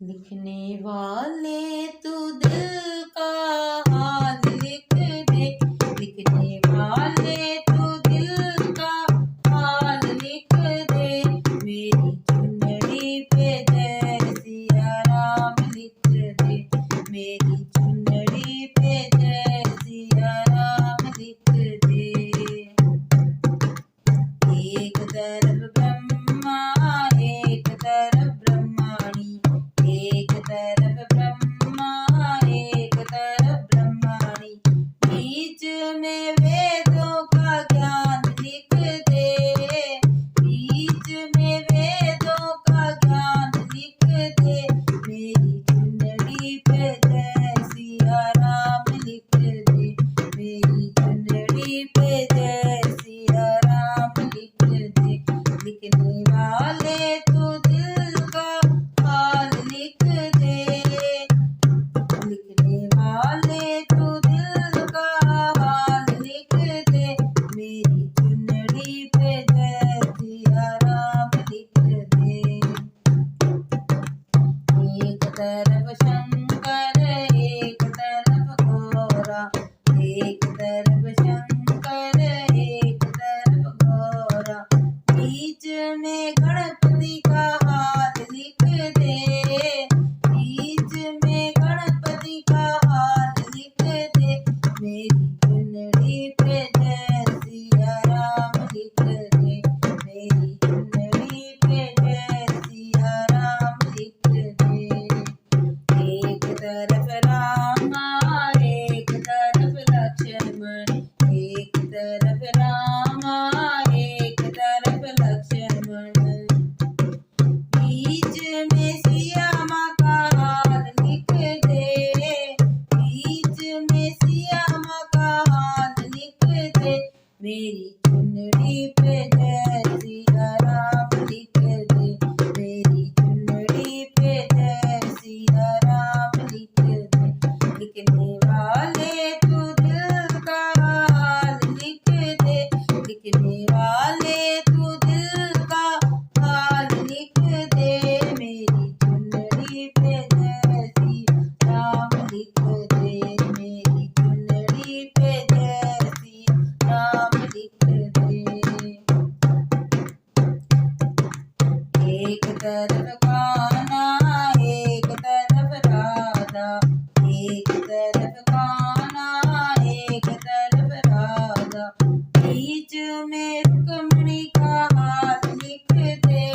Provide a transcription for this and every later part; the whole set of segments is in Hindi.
लिखने वाले तू दिल का हाल लिख दे, लिखने वाले तू दिल का हाल लिख दे, मेरी चुनरी पे जय सिया राम लिख दे, मेरी चुनरी पे जय सिया राम लिख दे। एक तरफ ब्रह्मा एक तरफ ब्रह्माणी, एक तरफ ब्रह्मा एक तरफ ब्रह्माणी, बीच में वेदों का ज्ञान लिख दे, बीच में वेदों का ज्ञान लिख दे, मेरी चुनरी पे जय सिया राम लिख दे, मेरी चुनरी पे जय सिया राम लिख दे। लिखने वाले तू दिल का हाल लिख दे, लिखने वाले तू दिल का हाल लिख दे, मेरी चुनरी पे जय सिया राम लिख दे। एक तरफ शंकर एक तरफ गौरा, एक तरफ शंकर एक तरफ गौरा, बीच में गणपति का हाथ लिख दे, बीच में गणपति का हाथ लिख दे, मेरी चुनरी पे जय सिया राम लिख दे, मेरी चुनरी पे जय सिया राम लिख दे। एक तरफ रामा एक तरफ लक्ष्मण, एक तरफ रामा एक तरफ लक्ष्मण, बीच में सिया माँ का हाल लिख दे, बीच में सिया माँ का हाल लिख दे, मेरी चुनरी पे जय सिया राम लिख दे, मेरी चुनरी पे जय सिया राम लिख दे। लिखने वाले तू दिल का हाल लिख दे, लिखने वाले तू दिल का हाल लिख दे, मेरी चुनरी पे जय सिया राम लिख दे, मेरी चुनरी पे जय सिया राम लिख दे। एक तरफ कान्हा एक तरफ राधा, एक तरफ कान्हा एक तरफ राधा, बीच में रुक्मणी का हाथ लिख दे,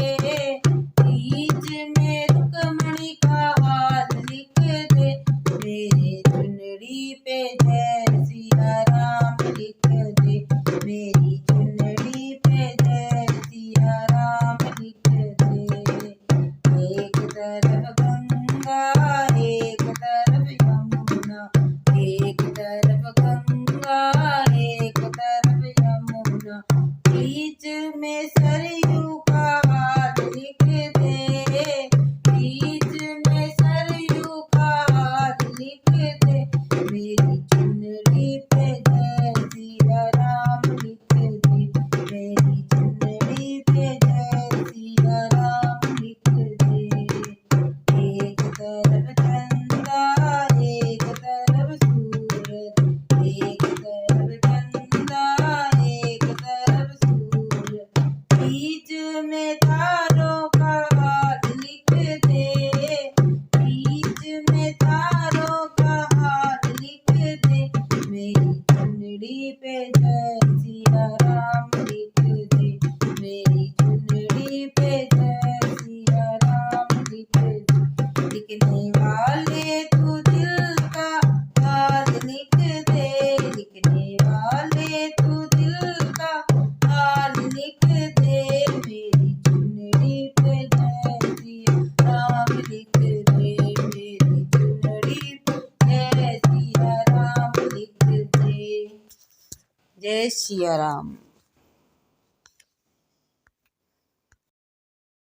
बीच में रुक्मणी का हाथ लिख दे, मेरे चुनरी पे जय सिया राम लिख दे, मेरी चुनरी पे जय सिया राम लिख दे। एक तरफ गंगा एक तरफ यमुना, एक तरफ गंगा एक तरफ यमुना, बीच में सरयू का हाथ लिख दे, बीच में सरयू का हाथ लिख दे, मेरी चुनरी पे जय सिया राम लिख दे, मेरी चुनरी पे जय सिया राम लिख दे। एक तरफ चंदा एक तरफ सूरज, एक तरफ चंदा एक तरफ सूरज, बीच में तारों का हाथ लिख दे, बीच में तारों का हाथ लिख दे, मेरी चुनरी पे जय सिया राम लिख दे, मेरी चुनरी पे जय सिया राम लिख दे। लिखने वाले तू दिल का हाल लिख दे, लिखने वाले तू दिल का हाल लिख दे, मेरी चुनरी पे जय सिया राम लिख दे, मेरी चुनरी पे जय सिया राम लिख दे। जय सिया राम।